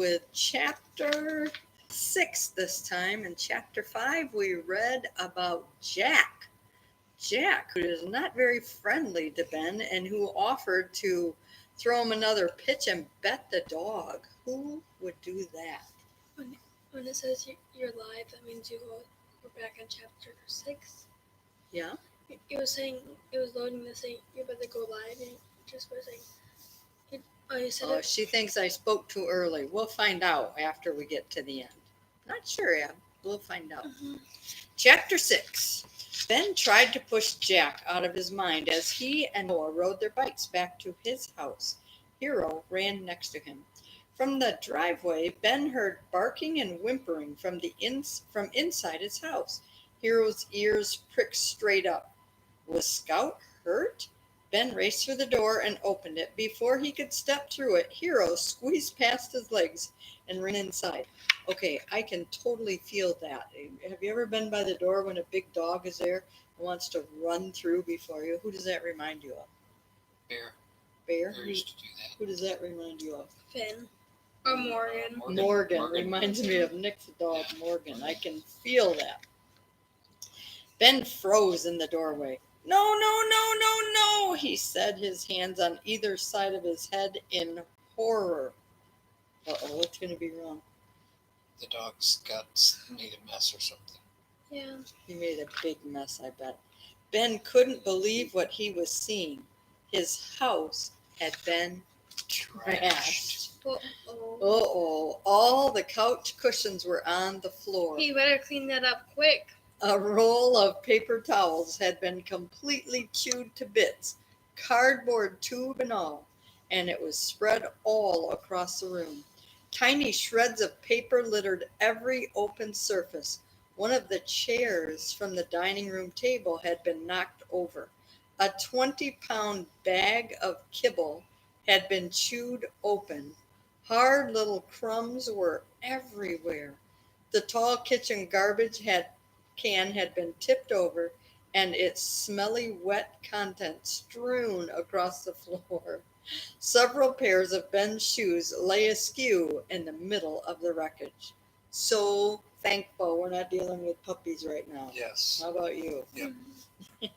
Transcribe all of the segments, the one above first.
with chapter 6 this time. In chapter 5, we read about Jack. Jack, who is not very friendly to Ben and who offered to throw him another pitch and bet the dog. Who would do that? When it says you're live, that means we're back on chapter 6. Yeah? It was loading to say you're about to go live, and just was saying, you said it. She thinks I spoke too early. We'll find out after we get to the end. Not sure yet. We'll find out. Chapter 6. Ben tried to push Jack out of his mind as he and Noah rode their bikes back to his house. Hero ran next to him. From the driveway, Ben heard barking and whimpering from inside his house. Hero's ears pricked straight up. Was Scout hurt? Ben raced through the door and opened it. Before he could step through it, Hero squeezed past his legs and ran inside. Okay, I can totally feel that. Have you ever been by the door when a big dog is there and wants to run through before you? Who does that remind you of? Bear. Bear? Bear used to do that. Who does that remind you of? Finn. Or Morgan. Morgan reminds me of Nick's dog, Morgan. I can feel that. Ben froze in the doorway. No, no, no, no, no, he said, his hands on either side of his head in horror. Uh-oh, what's going to be wrong? The dog's guts made a mess or something. Yeah. He made a big mess, I bet. Ben couldn't believe what he was seeing. His house had been trashed. Uh-oh. All the couch cushions were on the floor. He better clean that up quick. A roll of paper towels had been completely chewed to bits, cardboard tube and all, and it was spread all across the room. Tiny shreds of paper littered every open surface. One of the chairs from the dining room table had been knocked over. A 20-pound bag of kibble had been chewed open. Hard little crumbs were everywhere. The tall kitchen garbage can had been tipped over and its smelly wet contents strewn across the floor. Several pairs of Ben's shoes lay askew in the middle of the wreckage. So thankful we're not dealing with puppies right now. Yes. How about you? Yep. Yeah.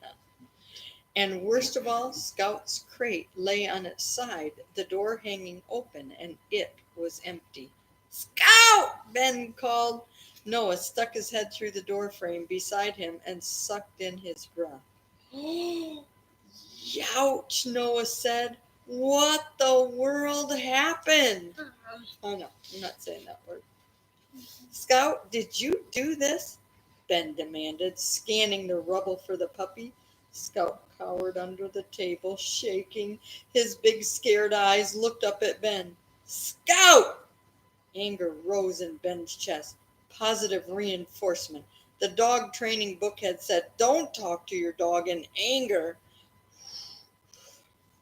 And worst of all, Scout's crate lay on its side, the door hanging open, and it was empty. Scout! Ben called. Noah stuck his head through the door frame beside him and sucked in his breath. Youch, Noah said. What the world happened? Oh, no, I'm not saying that word. Scout, did you do this? Ben demanded, scanning the rubble for the puppy. Scout cowered under the table, shaking. His big scared eyes looked up at Ben. Scout! Anger rose in Ben's chest. Positive reinforcement. The dog training book had said, don't talk to your dog in anger.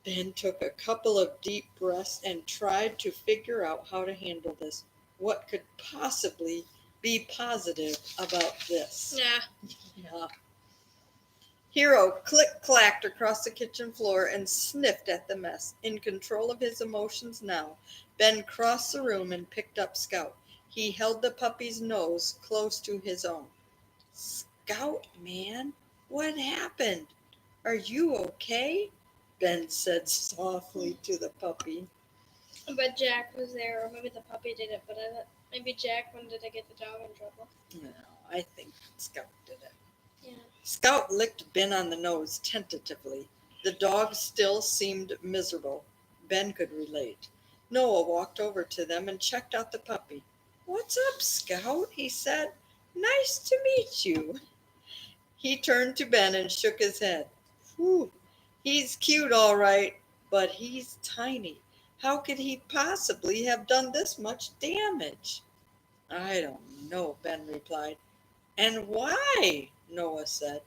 Ben took a couple of deep breaths and tried to figure out how to handle this. What could possibly be positive about this? Yeah. Hero click-clacked across the kitchen floor and sniffed at the mess. In control of his emotions now, Ben crossed the room and picked up Scout. He held the puppy's nose close to his own. Scout, man, what happened? Are you okay? Ben said softly to the puppy. But Jack was there, or maybe the puppy did it, but maybe Jack wanted to get the dog in trouble. No, I think Scout did it. Yeah. Scout licked Ben on the nose tentatively. The dog still seemed miserable. Ben could relate. Noah walked over to them and checked out the puppy. What's up, Scout? He said. Nice to meet you. He turned to Ben and shook his head. Whew, he's cute, all right, but he's tiny. How could he possibly have done this much damage? I don't know, Ben replied. And why? Noah said.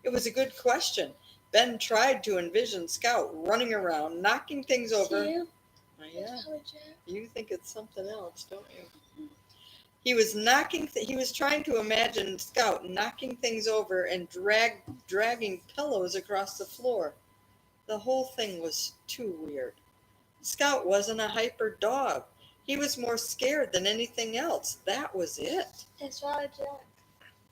It was a good question. Ben tried to envision Scout running around, knocking things over. You? Yeah, you think it's something else, don't you? He was trying to imagine Scout knocking things over and dragging pillows across the floor. The whole thing was too weird. Scout wasn't a hyper dog. He was more scared than anything else. That was it. It's Swallow Jack.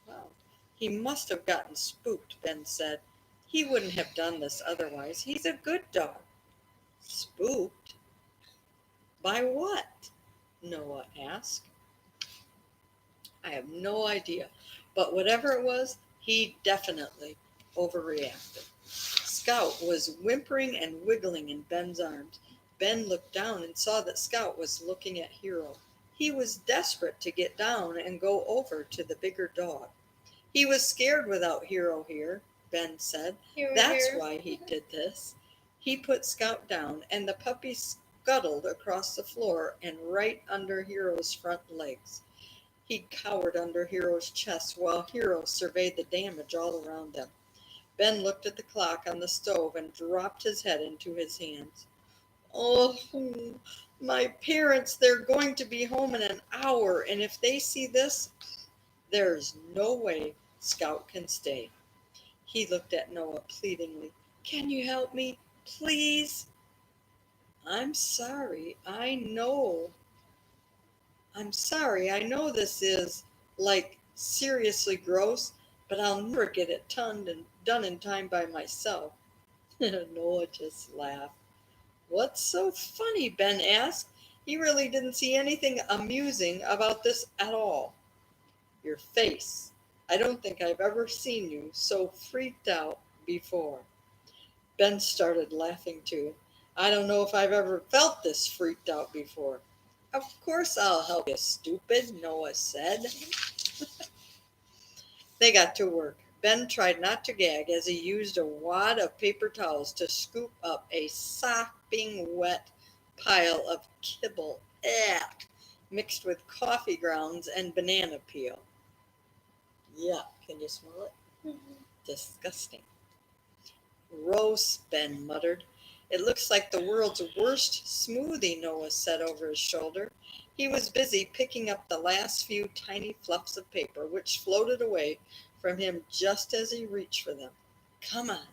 Wow. He must have gotten spooked, Ben said. He wouldn't have done this otherwise. He's a good dog. Spooked? By what? Noah asked. I have no idea. But whatever it was, he definitely overreacted. Scout was whimpering and wiggling in Ben's arms. Ben looked down and saw that Scout was looking at Hero. He was desperate to get down and go over to the bigger dog. He was scared without Hero here, Ben said. That's why he did this. He put Scout down, and the puppy scuttled across the floor and right under Hero's front legs. He cowered under Hero's chest while Hero surveyed the damage all around them. Ben looked at the clock on the stove and dropped his head into his hands. Oh, my parents, they're going to be home in an hour, and if they see this, there's no way Scout can stay. He looked at Noah pleadingly. Can you help me, please? I'm sorry, I know. I'm sorry, I know this is, like, seriously gross, but I'll never get it done in time by myself. Noah just laughed. What's so funny? Ben asked. He really didn't see anything amusing about this at all. Your face. I don't think I've ever seen you so freaked out before. Ben started laughing too. I don't know if I've ever felt this freaked out before. Of course I'll help you, stupid, Noah said. They got to work. Ben tried not to gag as he used a wad of paper towels to scoop up a sopping wet pile of kibble, mixed with coffee grounds and banana peel. Yuck, can you smell it? Mm-hmm. Disgusting. Gross, Ben muttered. It looks like the world's worst smoothie, Noah said over his shoulder. He was busy picking up the last few tiny fluffs of paper, which floated away from him just as he reached for them. Come on,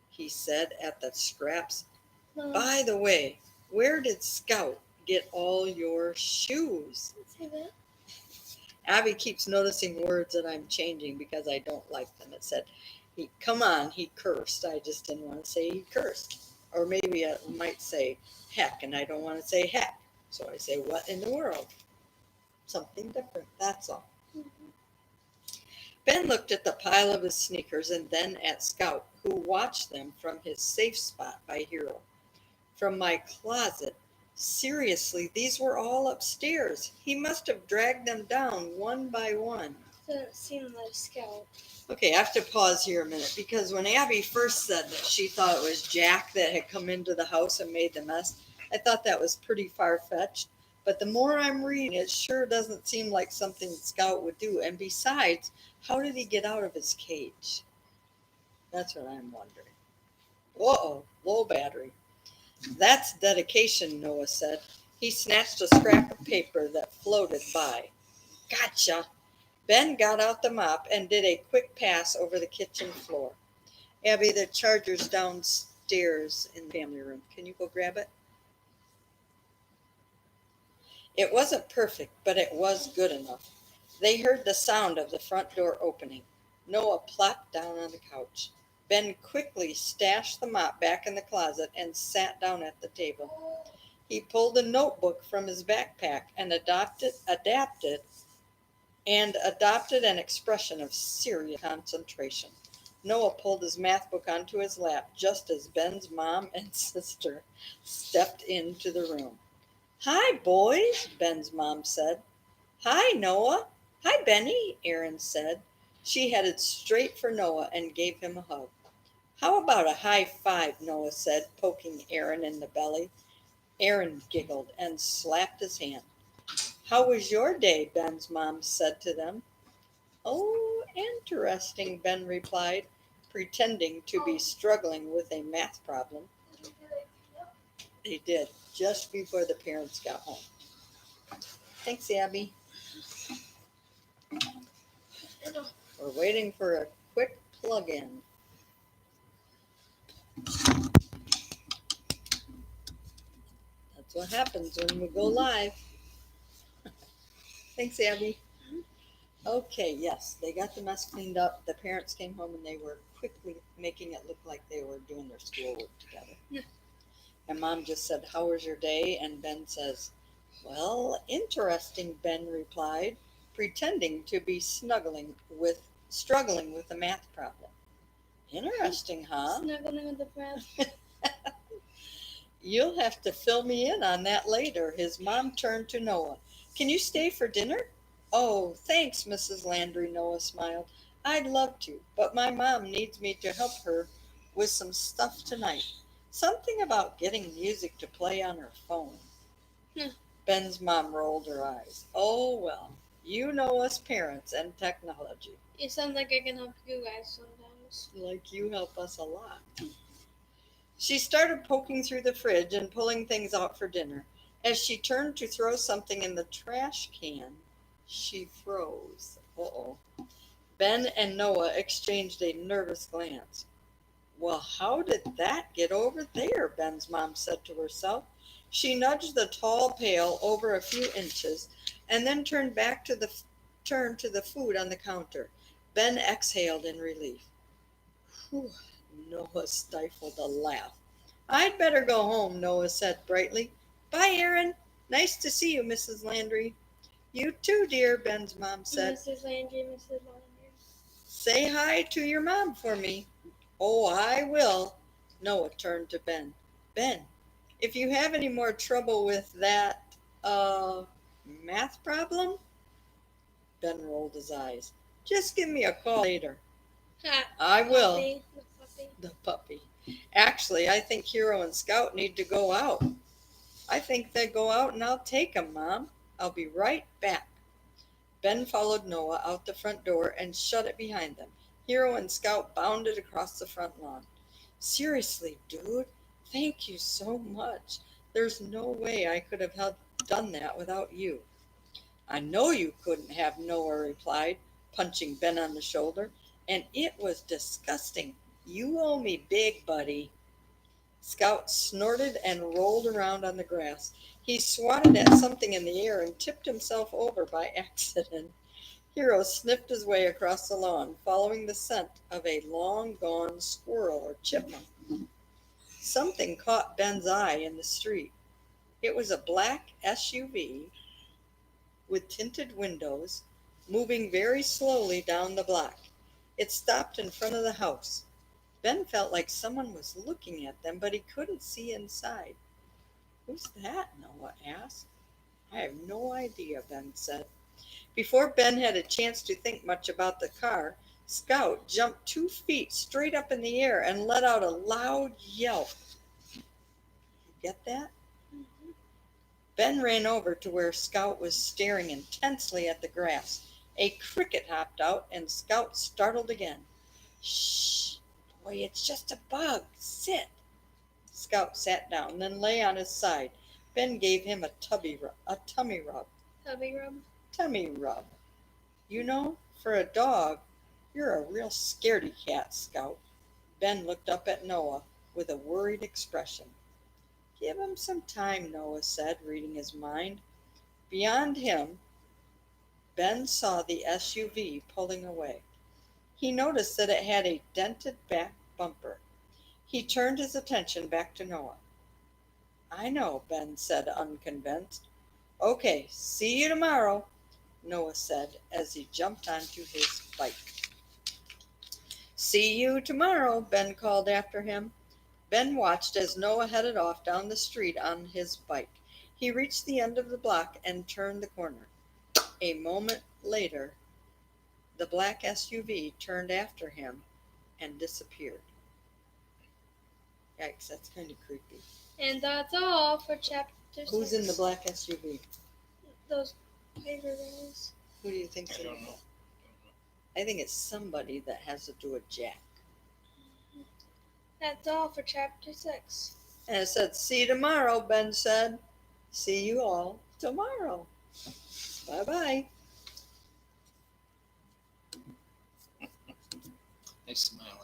he said at the scraps. By the way, where did Scout get all your shoes? See that? Abby keeps noticing words that I'm changing because I don't like them. It said, come on, he cursed. I just didn't want to say he cursed. Or maybe I might say heck, and I don't want to say heck. So I say, what in the world? Something different, that's all. Mm-hmm. Ben looked at the pile of his sneakers and then at Scout, who watched them from his safe spot by Hero. From my closet. Seriously, these were all upstairs. He must have dragged them down one by one. Doesn't seem like Scout. Okay, I have to pause here a minute because when Abby first said that she thought it was Jack that had come into the house and made the mess, I thought that was pretty far-fetched. But the more I'm reading, it sure doesn't seem like something Scout would do. And besides, how did he get out of his cage? That's what I'm wondering. Uh-oh, low battery. That's dedication, Noah said. He snatched a scrap of paper that floated by. Gotcha. Ben got out the mop and did a quick pass over the kitchen floor. Abby, the charger's downstairs in the family room. Can you go grab it? It wasn't perfect, but it was good enough. They heard the sound of the front door opening. Noah plopped down on the couch. Ben quickly stashed the mop back in the closet and sat down at the table. He pulled a notebook from his backpack and adopted an expression of serious concentration. Noah pulled his math book onto his lap just as Ben's mom and sister stepped into the room. Hi, boys, Ben's mom said. Hi, Noah. Hi, Benny, Erin said. She headed straight for Noah and gave him a hug. How about a high five, Noah said, poking Erin in the belly. Erin giggled and slapped his hand. How was your day? Ben's mom said to them. Oh, interesting, Ben replied, pretending to be struggling with a math problem. They did, just before the parents got home. Thanks, Abby. We're waiting for a quick plug-in. That's what happens when we go live. Thanks, Abby. Mhm. Okay, yes, they got the mess cleaned up. The parents came home and they were quickly making it look like they were doing their schoolwork together. Yeah. And Mom just said, "How was your day?" And Ben says, "Well, interesting," Ben replied, pretending to be struggling with a math problem. Interesting, huh? Snuggling with the breath. You'll have to fill me in on that later. His mom turned to Noah. "Can you stay for dinner?" "Oh, thanks, Mrs. Landry," Noah smiled. "I'd love to, but my mom needs me to help her with some stuff tonight. Something about getting music to play on her phone." Hmm. Ben's mom rolled her eyes. "Oh, well, you know us parents and technology. It sounds like I can help you guys sometimes. Like you help us a lot." She started poking through the fridge and pulling things out for dinner. As she turned to throw something in the trash can, she froze. Uh-oh. Ben and Noah exchanged a nervous glance. "Well, how did that get over there?" Ben's mom said to herself. She nudged the tall pail over a few inches and then turned to the food on the counter. Ben exhaled in relief. Whew, Noah stifled a laugh. "I'd better go home," Noah said brightly. "Bye, Aaron. Nice to see you, Mrs. Landry." "You too, dear," Ben's mom said. Mrs. Landry, Mrs. Landry. "Say hi to your mom for me." "Oh, I will." Noah turned to Ben. "Ben, if you have any more trouble with that, math problem," Ben rolled his eyes, "just give me a call later." Ha, "I will." puppy, the puppy. The puppy. "Actually, I think Hero and Scout need to go out." "I think they go out and I'll take 'em, Mom. I'll be right back." Ben followed Noah out the front door and shut it behind them. Hero and Scout bounded across the front lawn. "Seriously, dude, thank you so much. There's no way I could have done that without you." "I know you couldn't have," Noah replied, punching Ben on the shoulder. "And it was disgusting. You owe me big, buddy." Scout snorted and rolled around on the grass. He swatted at something in the air and tipped himself over by accident. Hero sniffed his way across the lawn, following the scent of a long gone squirrel or chipmunk. Something caught Ben's eye in the street. It was a black SUV with tinted windows, moving very slowly down the block. It stopped in front of the house. Ben felt like someone was looking at them, but he couldn't see inside. "Who's that?" Noah asked. "I have no idea," Ben said. Before Ben had a chance to think much about the car, Scout jumped 2 feet straight up in the air and let out a loud yelp. You get that? Mhm. Ben ran over to where Scout was staring intensely at the grass. A cricket hopped out, and Scout startled again. "Shh! Boy, it's just a bug. Sit." Scout sat down, then lay on his side. Ben gave him a tummy rub. Puppy rub. Tummy rub. "You know, for a dog, you're a real scaredy cat, Scout." Ben looked up at Noah with a worried expression. "Give him some time," Noah said, reading his mind. Beyond him, Ben saw the SUV pulling away. He noticed that it had a dented back bumper. He turned his attention back to Noah. "I know," Ben said, unconvinced. "Okay, see you tomorrow," Noah said as he jumped onto his bike. "See you tomorrow," Ben called after him. Ben watched as Noah headed off down the street on his bike. He reached the end of the block and turned the corner. A moment later, the black SUV turned after him and disappeared. Yikes, that's kind of creepy. And that's all for chapter 6. Who's in the black SUV? Those paper guys. Who do you think's I in don't the know. black? I think it's somebody that has to do a jack. That's all for chapter 6. And it said, "See you tomorrow," Ben said. "See you all tomorrow. Bye-bye." They smile at me.